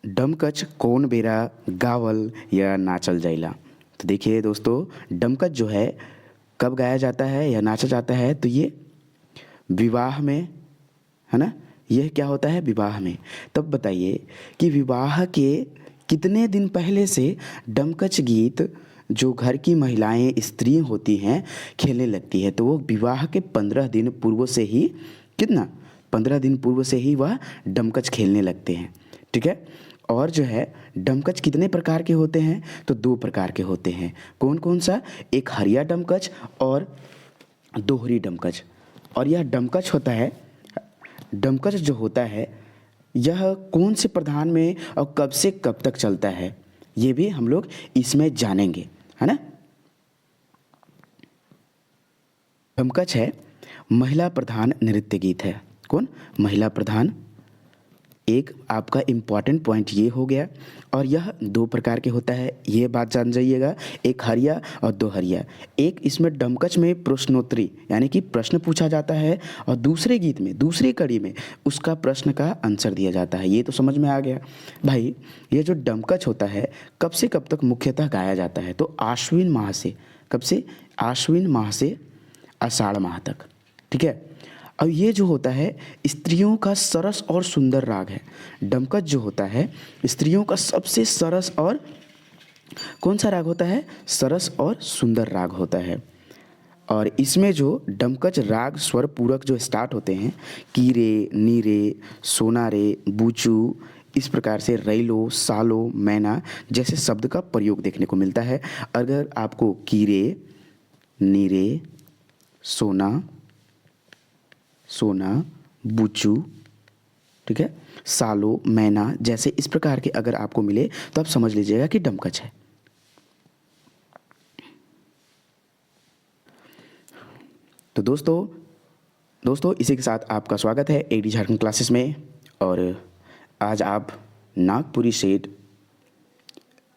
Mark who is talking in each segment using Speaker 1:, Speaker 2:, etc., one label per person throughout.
Speaker 1: डमकच कौन बेरा गावल या नाचल जाइला। तो देखिए दोस्तों, डमकच जो है कब गाया जाता है या नाचा जाता है, तो ये विवाह में, है ना। यह क्या होता है, विवाह में। तब बताइए कि विवाह के कितने दिन पहले से डमकच गीत जो घर की महिलाएं स्त्री होती हैं खेलने लगती है। तो वो विवाह के 15 दिन पूर्व से ही, कितना, 15 दिन पूर्व से ही वह डमकच खेलने लगते हैं। ठीक है। और जो है डमकच कितने प्रकार के होते हैं, तो 2 प्रकार के होते हैं। कौन कौन सा, एक हरिया डमकच और दोहरी डमकच। और यह डमकच होता है, डमकच जो होता है यह कौन से प्रधान में और कब से कब तक चलता है, ये भी हम लोग इसमें जानेंगे, है ना। डमकच है महिला प्रधान नृत्य गीत है। कौन, महिला प्रधान। एक आपका इम्पॉर्टेंट पॉइंट ये हो गया। और यह 2 प्रकार के होता है, ये बात जान जाइएगा, एक हरिया और दो हरिया। एक इसमें डमकच में प्रश्नोत्तरी यानी कि प्रश्न पूछा जाता है, और दूसरे गीत में, दूसरी कड़ी में उसका प्रश्न का आंसर दिया जाता है। ये तो समझ में आ गया भाई। ये जो डमकच होता है कब से कब तक मुख्यतः गाया जाता है, तो आश्विन माह से, कब से, आश्विन माह से आषाढ़ माह तक। ठीक है। अब ये जो होता है स्त्रियों का सरस और सुंदर राग है। डमकच जो होता है स्त्रियों का सबसे सरस और कौन सा राग होता है, सरस और सुंदर राग होता है। और इसमें जो डमकच राग स्वर पूरक जो स्टार्ट होते हैं, कीरे, नीरे, सोनारे, बूचू, इस प्रकार से रैलो, सालो, मैना जैसे शब्द का प्रयोग देखने को मिलता है। अगर आपको कीरे, नीरे, सोना, सोना, बूचू, ठीक है, सालो, मैना जैसे इस प्रकार के अगर आपको मिले तो आप समझ लीजिएगा कि डमकच है। तो दोस्तों इसी के साथ आपका स्वागत है एडी झारखंड क्लासेस में। और आज आप नागपुरी सेट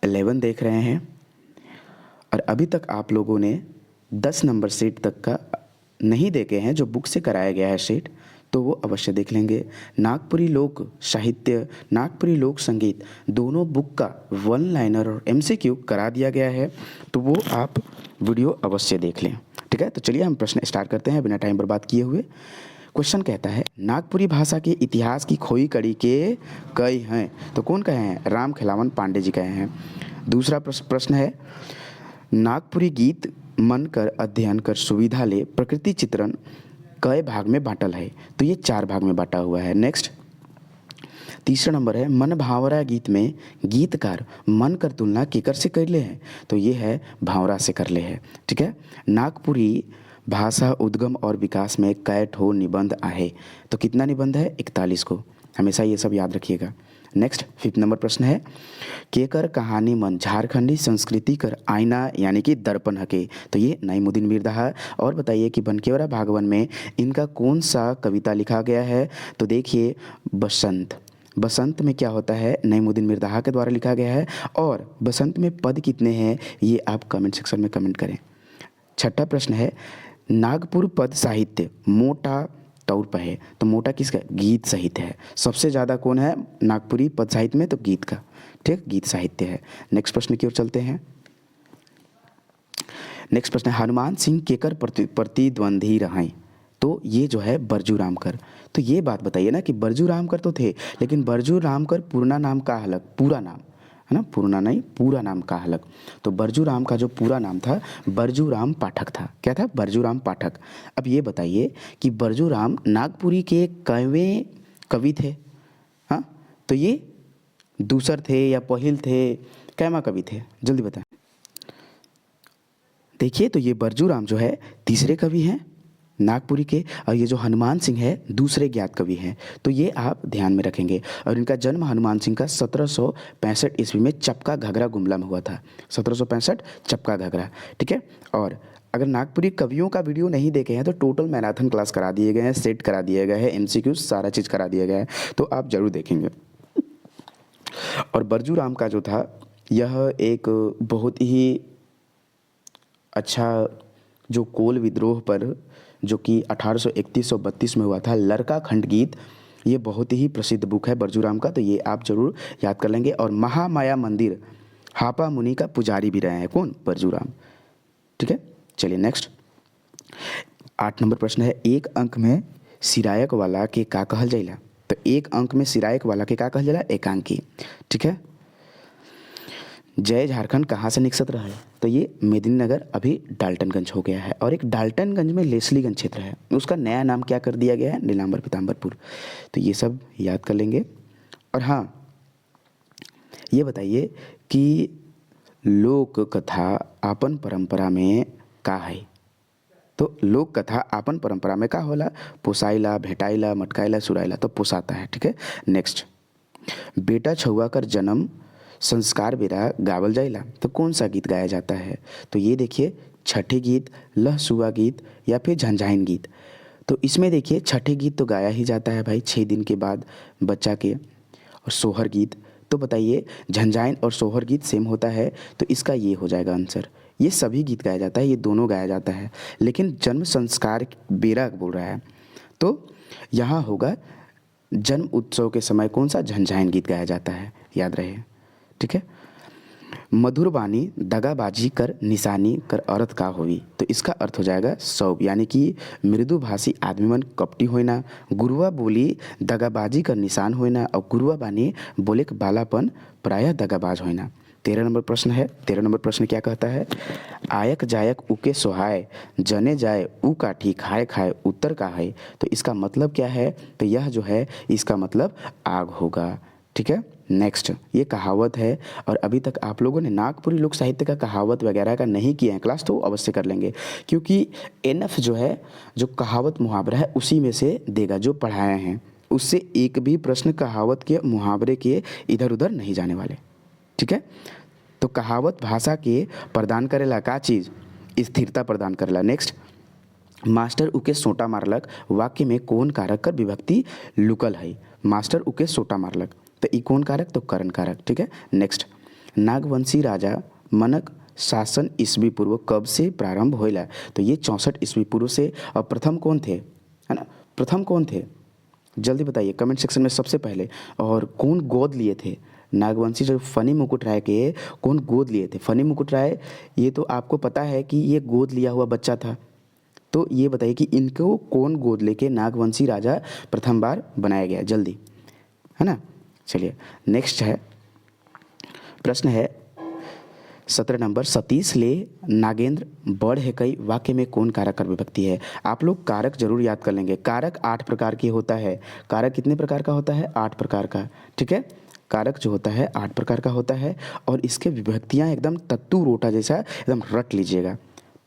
Speaker 1: 11 देख रहे हैं। और अभी तक आप लोगों ने 10 नंबर सेट तक का नहीं देखे हैं, जो बुक से कराया गया है सेट, तो वो अवश्य देख लेंगे। नागपुरी लोक साहित्य, नागपुरी लोक संगीत दोनों बुक का 1 लाइनर और MCQ करा दिया गया है, तो वो आप वीडियो अवश्य देख लें। ठीक है। तो चलिए हम प्रश्न स्टार्ट करते हैं बिना टाइम बर्बाद किए हुए। क्वेश्चन कहता है नागपुरी भाषा के इतिहास की खोई कड़ी के कई हैं, तो कौन कहे हैं, राम खिलावन पांडे जी कहे हैं। दूसरा प्रश्न है नागपुरी गीत मन कर अध्ययन कर सुविधा ले प्रकृति चित्रण कई भाग में बांटल है, तो ये 4 भाग में बांटा हुआ है। नेक्स्ट तीसरा नंबर है मन भावरा गीत में गीतकार मन कर तुलना केकर से कर ले हैं, तो ये है भावरा से कर ले है। ठीक है। नागपुरी भाषा उद्गम और विकास में कै ठो निबंध आहे, तो कितना निबंध है, 41 को। हमेशा ये सब याद रखिएगा। नेक्स्ट 5th नंबर प्रश्न है केकर कहानी मन झारखंडी संस्कृति कर आईना यानी कि दर्पण हके, तो ये नईमुद्दीन मिर्जा। और बताइए कि बनकेवरा भागवन में इनका कौन सा कविता लिखा गया है, तो देखिए बसंत। बसंत में क्या होता है, नईमुद्दीन मिर्जा के द्वारा लिखा गया है। और बसंत में पद कितने हैं, ये आप कमेंट सेक्शन में कमेंट करें। छठा प्रश्न है नागपुर पद साहित्य मोटा तौर पर है, तो मोटा किसका, गीत साहित्य है। सबसे ज़्यादा कौन है नागपुरी पद साहित्य में, तो गीत का। ठीक, गीत साहित्य है। नेक्स्ट प्रश्न की ओर चलते हैं। नेक्स्ट प्रश्न है हनुमान सिंह केकर प्रतिद्वंदी रहे, तो ये जो है बरजू रामकर। तो ये बात बताइए ना कि बरजू रामकर तो थे, लेकिन बरजू रामकर पूरा नाम का अलग, पूरा नाम है ना, पूरा नहीं, पूरा नाम का अलग। तो बरजू राम का जो पूरा नाम था बरजू राम पाठक था। क्या था, बरजू राम पाठक। अब ये बताइए कि बरजू राम नागपुरी के कौवें कवि थे, हाँ, तो ये दूसर थे या पहिल थे, कैमा कवि थे, जल्दी बताएं। देखिए तो ये बरजू राम जो है तीसरे कवि हैं नागपुरी के, और ये जो हनुमान सिंह है दूसरे ज्ञात कवि हैं। तो ये आप ध्यान में रखेंगे। और इनका जन्म हनुमान सिंह का 1765 ईस्वी में चपका घगरा गुमला में हुआ था। 1765 चपका घगरा। ठीक है। और अगर नागपुरी कवियों का वीडियो नहीं देखे हैं तो टोटल मैराथन क्लास करा दिए गए हैं, सेट करा दिए गए हैं, MCQ सारा चीज़ करा दिया गया है, तो आप जरूर देखेंगे। और बरजू राम का जो था यह एक बहुत ही अच्छा, जो कोल विद्रोह पर जो कि 1831-32 में हुआ था, लड़का खंड गीत ये बहुत ही प्रसिद्ध बुक है परशुराम का, तो ये आप जरूर याद कर लेंगे। और महामाया मंदिर हापा मुनि का पुजारी भी रहे हैं, कौन? परशुराम। ठीक है, चलिए नेक्स्ट 8 नंबर प्रश्न है, एक अंक में सिरायक वाला के का कहल जाइला? तो एक अंक में सिरायक वाला के का कहल जाला? एकांकी। ठीक है, जय झारखंड कहाँ से निकसत रहा है? तो ये मेदिनीनगर अभी डाल्टनगंज हो गया है, और एक डाल्टनगंज में लेस्लीगंज क्षेत्र है, उसका नया नाम क्या कर दिया गया है? नीलांबर पीताम्बरपुर। तो ये सब याद कर लेंगे। और हाँ, ये बताइए कि लोक कथा आपन परंपरा में का है? तो लोक कथा आपन परंपरा में का होला? पोसाइला, भेटाइला, मटकाइला, सुराइला। तो पोसाता है। ठीक है, नेक्स्ट, बेटा छुआ कर जन्म संस्कार बेरा गावल जाइला। तो कौन सा गीत गाया जाता है? तो ये देखिए, छठे गीत, लह सुआ गीत, या फिर झंझाइन गीत। तो इसमें देखिए छठे गीत तो गाया ही जाता है भाई 6 दिन के बाद बच्चा के। और सोहर गीत, तो बताइए झंझाइन और सोहर गीत सेम होता है, तो इसका ये हो जाएगा आंसर। ये सभी गीत गाया जाता है, ये दोनों गाया जाता है, लेकिन जन्म संस्कार बेरा बोल रहा है, तो यहाँ होगा जन्म उत्सव के समय कौन सा? झंझाइन गीत गाया जाता है, याद रहे। ठीक है, मधुर वाणी दगाबाजी कर निशानी कर अर्थ का होवी। तो इसका अर्थ हो जाएगा सौब, यानी कि मृदु भाषी आदमी मन कपटी होना, गुरुआ बोली दगाबाजी कर निशान होना, और गुरुआ बानी बोले के बालापन प्रायः दगाबाज होना। 13 नंबर प्रश्न है। 13 नंबर प्रश्न क्या कहता है? आयक जायक उके सोहाय जने जाए ऊ काठी खाए खाए उत्तर का है। तो इसका मतलब क्या है? तो यह जो है इसका मतलब आग होगा। ठीक है, नेक्स्ट, ये कहावत है, और अभी तक आप लोगों ने नागपुरी लोक साहित्य का कहावत वगैरह का नहीं किया है क्लास, तो अवश्य कर लेंगे, क्योंकि एनएफ जो है, जो कहावत मुहावरा है उसी में से देगा, जो पढ़ाए हैं उससे एक भी प्रश्न कहावत के मुहावरे के इधर उधर नहीं जाने वाले। ठीक है, तो कहावत भाषा के प्रदान करेला का चीज़? स्थिरता प्रदान करेला। नेक्स्ट, मास्टर उके सोटा मारलक वाक्य में कौन कारक कर विभक्ति लुकल है? मास्टर उके सोटा मारलक, तो ई कौन कारक? तो करण कारक। ठीक है, नेक्स्ट, नागवंशी राजा मनक शासन ईस्वी पूर्व कब से प्रारंभ होइला? तो ये 64 ईस्वी पूर्व से। और प्रथम कौन थे, है ना? प्रथम कौन थे? जल्दी बताइए कमेंट सेक्शन में सबसे पहले। और कौन गोद लिए थे नागवंशी? जो फनी मुकुट राय के कौन गोद लिए थे? फनी मुकुट राय, ये तो आपको पता है कि ये गोद लिया हुआ बच्चा था, तो ये बताइए कि इनको कौन गोद लेके नागवंशी राजा प्रथम बार बनाया गया? जल्दी, है ना? चलिए नेक्स्ट है, प्रश्न है 17 नंबर, सतीश ले नागेंद्र बड़ है कई वाक्य में कौन कारक कर विभक्ति है? आप लोग कारक जरूर याद कर लेंगे। कारक 8 प्रकार की होता है। कारक कितने प्रकार का होता है? 8 प्रकार का। ठीक है, कारक जो होता है 8 प्रकार का होता है, और इसके विभक्तियाँ एकदम तत्तू रोटा जैसा एकदम रट लीजिएगा।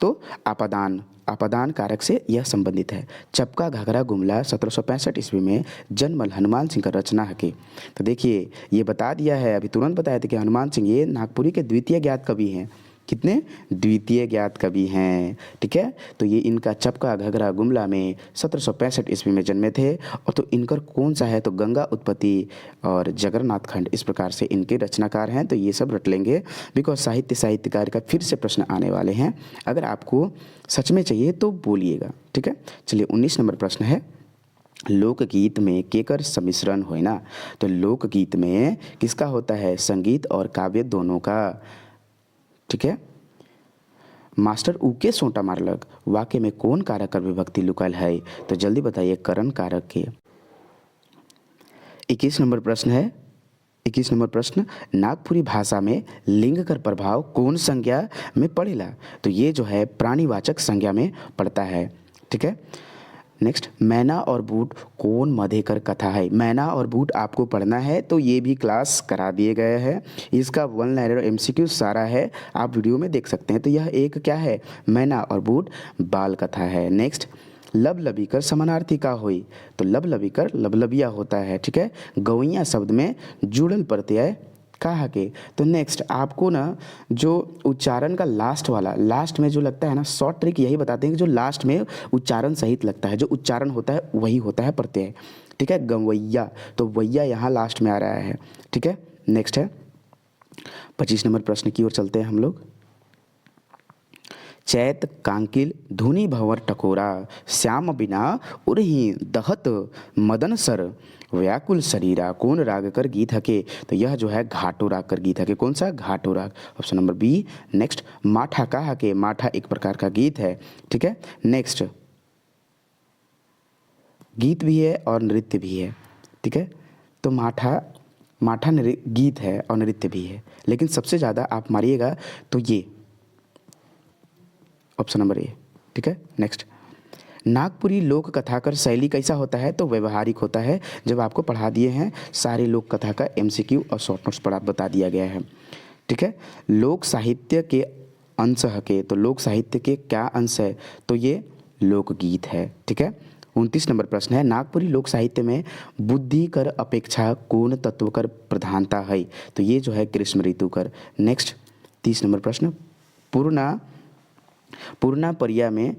Speaker 1: तो आपादान, आपादान कारक से यह संबंधित है। चपका घाघरा गुमला 1765 ईस्वी में जन्मल हनुमान सिंह का रचना है कि? तो देखिए ये बता दिया है, अभी तुरंत बताया था कि हनुमान सिंह ये नागपुरी के द्वितीय ज्ञात कवि हैं। कितने? द्वितीय ज्ञात कवि हैं। ठीक है, तो ये इनका चपका घघरा गुमला में 1765 ईस्वी में जन्मे थे। और तो इनकर कौन सा है? तो गंगा उत्पत्ति और जगन्नाथ खंड, इस प्रकार से इनके रचनाकार हैं। तो ये सब रट लेंगे, बिकॉज साहित्यकार का फिर से प्रश्न आने वाले हैं। अगर आपको सच में चाहिए तो बोलिएगा। ठीक है, चलिए 19 नंबर प्रश्न है, लोकगीत में केकर सम्मिश्रण होय ना? तो लोकगीत में किसका होता है? संगीत और काव्य दोनों का। ठीक है, मास्टर ऊके सोटा मारलक वाक्य में कौन कारक कर विभक्ति लुकायल है? तो जल्दी बताइए, करण कारक के। 21 नंबर प्रश्न है। 21 नंबर प्रश्न, नागपुरी भाषा में लिंग कर प्रभाव कौन संज्ञा में पड़ेला? तो ये जो है प्राणीवाचक संज्ञा में पड़ता है। ठीक है, नेक्स्ट, मैना और बूट कौन मधेकर कथा है? मैना और बूट आपको पढ़ना है, तो ये भी क्लास करा दिए गए हैं। इसका 1 लाइनर एमसीक्यू सारा है, आप वीडियो में देख सकते हैं। तो यह एक क्या है? मैना और बूट बाल कथा है। नेक्स्ट, लब लबीकर समानार्थी का होई? तो लब लबीकर लबलबिया होता है। ठीक है, गौइया शब्द में जुड़ल प्रत्यय कहा के। तो नेक्स्ट आपको ना जो उच्चारण का लास्ट वाला, लास्ट में जो लगता है ना, शॉर्ट ट्रिक यही बताते हैं कि जो लास्ट में उच्चारण सहित लगता है, जो उच्चारण होता है वही होता है प्रत्यय। ठीक है, गवैया, तो वैया यहाँ लास्ट में आ रहा है। ठीक है, नेक्स्ट है 25 नंबर प्रश्न की ओर चलते हैं हम लोग। चैत कांकिल धुनी भंवर टकोरा श्याम बिना उरही दहत मदन सर व्याकुल शरीरा कौन राग कर गीत हके, तो यह जो है घाटो राग कर गीत हके। कौन सा? घाटो राग, ऑप्शन नंबर बी। नेक्स्ट, माठा का हके, माठा एक प्रकार का गीत है, ठीक है। नेक्स्ट, गीत भी है और नृत्य भी है, ठीक है। तो माठा माठा गीत है और नृत्य भी है, लेकिन सबसे ज़्यादा आप मारिएगा तो ये ऑप्शन नंबर ए, ठीक है। नेक्स्ट, नागपुरी लोक कथाकर शैली कैसा होता है, तो व्यवहारिक होता है। जब आपको पढ़ा दिए हैं सारे लोक कथा का एमसीक्यू और शॉर्ट नोट्स पर आप बता दिया गया है, ठीक है। लोक साहित्य के अंश हके, तो लोक साहित्य के क्या अंश है, तो ये लोकगीत है, ठीक है। 29 नंबर प्रश्न है, नागपुरी लोक साहित्य में बुद्धि कर अपेक्षा कौन तत्व कर प्रधानता है, तो ये जो है ग्रीष्म ऋतु कर। नेक्स्ट, 30 नंबर प्रश्न, पूर्णा परिया में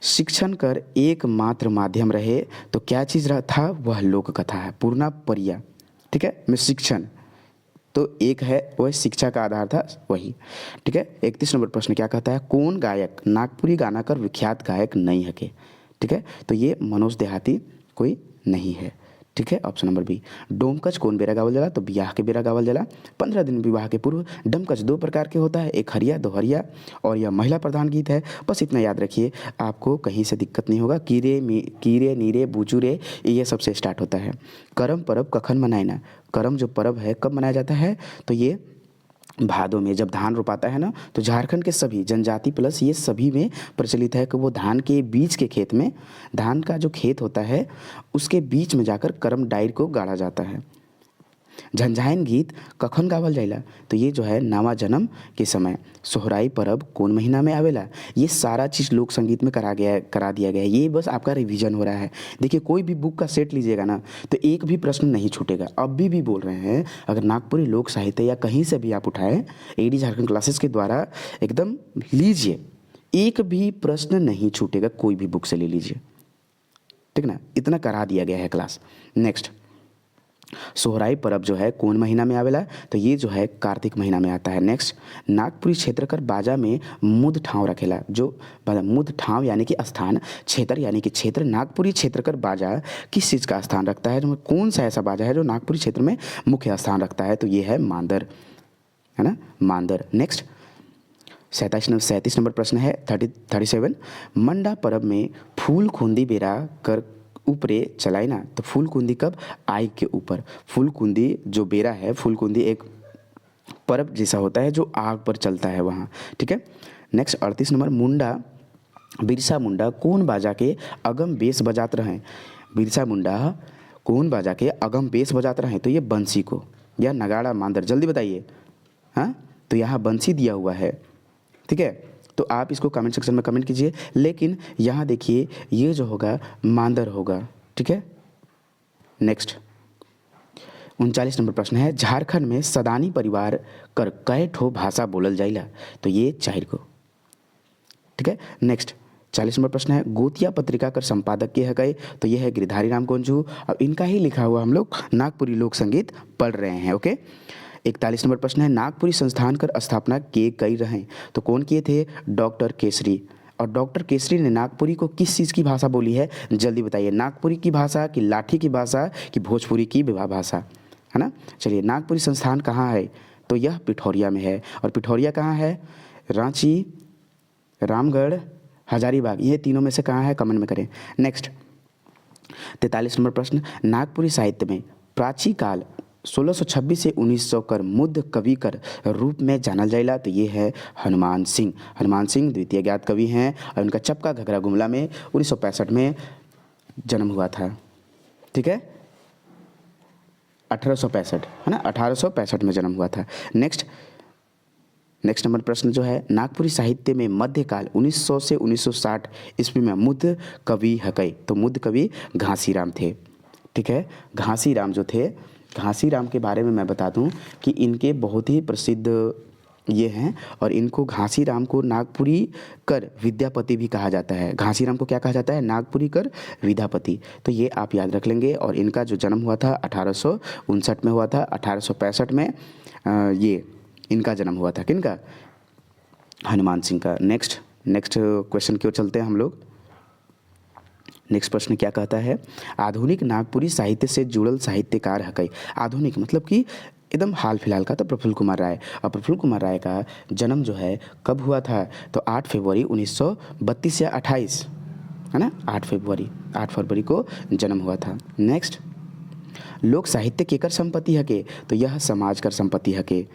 Speaker 1: शिक्षण कर एकमात्र माध्यम रहे, तो क्या चीज़ रहा था, वह लोक कथा है। पूर्णा परिया, ठीक है, में शिक्षण तो एक है, वह शिक्षा का आधार था वही, ठीक है। 31 नंबर प्रश्न क्या कहता है, कौन गायक नागपुरी गाना कर विख्यात गायक नहीं हके, ठीक है। तो ये मनोज देहाती कोई नहीं है, ठीक है। Option number B. डोमकच कौन बेरा गावल जाला, तो बियाह के बेरा गावल जाला 15 दिन विवाह के पूर्व। डमकच दो प्रकार के होता है, एक हरिया दो हरिया, और यह महिला प्रधान गीत है। बस इतना याद रखिए, आपको कहीं से दिक्कत नहीं होगा। कीरे नीरे बूचूरे ये सबसे स्टार्ट होता है। करम परब कखन मनाए ना, करम जो परब है कब मनाया जाता है, तो ये भादों में जब धान रोपाता है ना, तो झारखंड के सभी जनजाति प्लस ये सभी में प्रचलित है कि वो धान के बीच के खेत में, धान का जो खेत होता है उसके बीच में जाकर करम डाइर को गाड़ा जाता है। झंझाइन गीत कखन गावल जाइला, तो ये जो है नवा जन्म के समय। सोहराई परब कौन महीना में आवेला, ये सारा चीज़ लोक संगीत में करा दिया गया है। ये बस आपका रिवीजन हो रहा है। देखिए, कोई भी बुक का सेट लीजिएगा ना, तो एक भी प्रश्न नहीं छूटेगा। अभी भी बोल रहे हैं, अगर नागपुरी लोक साहित्य या कहीं से भी आप उठाएं, एडी झारखंड क्लासेस के द्वारा एकदम लीजिए, एक भी प्रश्न नहीं छूटेगा, कोई भी बुक से ले लीजिए, ठीक ना, इतना करा दिया गया है क्लास। नेक्स्ट, सोहराई परब जो है कौन महीना में आवेला, तो ये जो है कार्तिक महीना में आता है। नेक्स्ट, नागपुरी क्षेत्र कर बाजा में मुद ठाव रखेला, जो मुद ठाव यानी कि स्थान, क्षेत्र यानी कि क्षेत्र, नागपुरी क्षेत्र कर बाजा किस चीज़ का स्थान रखता है, जो कौन सा ऐसा बाजा है जो नागपुरी क्षेत्र में मुख्य स्थान रखता है, तो ये है मांदर, है ना, मांदर। नेक्स्ट, 37 नंबर प्रश्न है, 37, मंडा परब में फूल खूंदी बेरा कर ऊपरे चलाए ना, तो फूल कुंदी कब, आग के ऊपर। फूल कुंदी जो बेरा है, फूल कुंदी एक परब जैसा होता है जो आग पर चलता है वहाँ, ठीक है। नेक्स्ट, 38 नंबर, मुंडा बिरसा मुंडा कौन बाजा के अगम बेस बजात रहे, बिरसा मुंडा कौन बाजा के अगम बेस बजात रहे, तो ये बंसी को या नगाड़ा मांदर, जल्दी बताइए। हाँ, तो यहाँ बंसी दिया हुआ है, ठीक है। तो आप इसको कमेंट सेक्शन में कमेंट कीजिए, लेकिन यहाँ देखिए ये जो होगा मांदर होगा, ठीक है। नेक्स्ट, 39 नंबर प्रश्न है, झारखंड में सदानी परिवार कर कै ठो भाषा बोलल जाइला, तो ये 4 को, ठीक है। नेक्स्ट, 40 नंबर प्रश्न है, गोतिया पत्रिका कर संपादक के है गए, तो ये है गिरधारी राम कुंजू। अब इनका ही लिखा हुआ हम लोग नागपुरी लोक संगीत पढ़ रहे हैं, ओके। 41 नंबर प्रश्न है, नागपुरी संस्थान कर स्थापना के कई रहे, तो कौन किए थे, डॉक्टर केसरी। और डॉक्टर केसरी ने नागपुरी को किस चीज़ की भाषा बोली है, जल्दी बताइए। नागपुरी की भाषा कि लाठी की भाषा कि भोजपुरी की भाषा, है ना। चलिए, नागपुरी संस्थान कहाँ है, तो यह पिठौरिया में है। और पिठौरिया कहाँ है, रांची, रामगढ़, हजारीबाग, ये तीनों में से कहाँ है, कमेंट में करें। नेक्स्ट, 43 नंबर प्रश्न, नागपुरी साहित्य में प्राचीन काल 1626 से 1900 कर मुद्ध कवि कर रूप में जानल जाइला, तो ये है हनुमान सिंह। हनुमान सिंह द्वितीय ज्ञात कवि हैं और उनका चपका घघरा गुमला में 1965 में जन्म हुआ था, ठीक है। 1865, है ना, 1865 में जन्म हुआ था। नेक्स्ट नंबर प्रश्न जो है, नागपुरी साहित्य में मध्यकाल 1900 से 1960 ईस्वी में मुद्ध कवि हकई, तो मुद्ध कवि घासीराम थे, ठीक है। घासीराम जो थे, घासीराम के बारे में मैं बता दूं कि इनके बहुत ही प्रसिद्ध ये हैं, और इनको घासीराम को नागपुरी कर विद्यापति भी कहा जाता है। घासीराम को क्या कहा जाता है, नागपुरी कर विद्यापति, तो ये आप याद रख लेंगे। और इनका जो जन्म हुआ था 1859 में हुआ था, 1865 में ये इनका जन्म हुआ था, किनका, हनुमान सिंह का। नेक्स्ट क्वेश्चन की ओर चलते हैं हम लोग। नेक्स्ट प्रश्न क्या कहता है, आधुनिक नागपुरी साहित्य से जुड़ल साहित्यकार हकै। आधुनिक मतलब कि एकदम हाल फिलहाल का, तो प्रफुल्ल कुमार राय। और प्रफुल्ल कुमार राय का जन्म जो है कब हुआ था, तो 8 फरवरी 1932 या 28, है ना, 8 फरवरी को जन्म हुआ था। नेक्स्ट, लोक साहित्य केकर संपत्ति हके, तो यह समाज कर संपत्ति हके।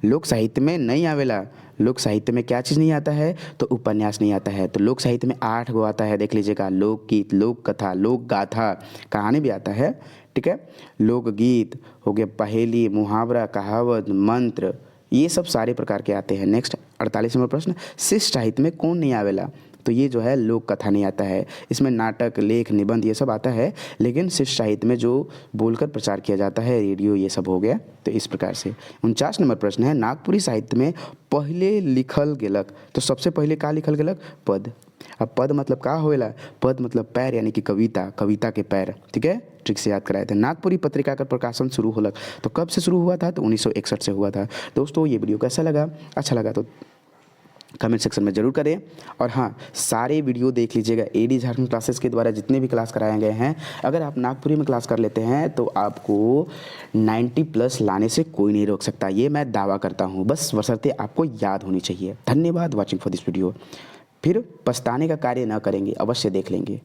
Speaker 1: लोक साहित्य में नहीं आवेला, लोक साहित्य में क्या चीज़ नहीं आता है, तो उपन्यास नहीं आता है। तो लोक साहित्य में 8 गो आता है, देख लीजिएगा, लोकगीत, लोक कथा, लोक गाथा, कहानी भी आता है, ठीक है। लोकगीत हो गया, पहेली, मुहावरा, कहावत, मंत्र, ये सब सारे प्रकार के आते हैं। नेक्स्ट 48 नंबर प्रश्न, शिष्ट साहित्य में कौन नहीं आवेला, तो ये जो है लोक कथा नहीं आता है। इसमें नाटक, लेख, निबंध ये सब आता है, लेकिन शिष्ट साहित्य में जो बोलकर प्रचार किया जाता है, रेडियो, ये सब हो गया। तो इस प्रकार से 49 नंबर प्रश्न है, नागपुरी साहित्य में पहले लिखल गेलक, तो सबसे पहले का लिखल गेलक, पद। अब पद मतलब का होएला, पद मतलब पैर, यानी कि कविता, कविता के पैर, ठीक है, ट्रिक से याद कराए थे। नागपुरी पत्रिका का प्रकाशन शुरू होलक, तो कब से शुरू हुआ था, तो 1961 से हुआ था। दोस्तों ये वीडियो कैसा लगा, अच्छा लगा तो कमेंट सेक्शन में ज़रूर करें। और हाँ, सारे वीडियो देख लीजिएगा, एडी झारखंड क्लासेस के द्वारा जितने भी क्लास कराए गए हैं। अगर आप नागपुरी में क्लास कर लेते हैं तो आपको 90+ लाने से कोई नहीं रोक सकता, ये मैं दावा करता हूँ, बस बशर्ते आपको याद होनी चाहिए। धन्यवाद वॉचिंग फॉर दिस वीडियो। फिर पछताने का कार्य न करेंगे, अवश्य देख लेंगे।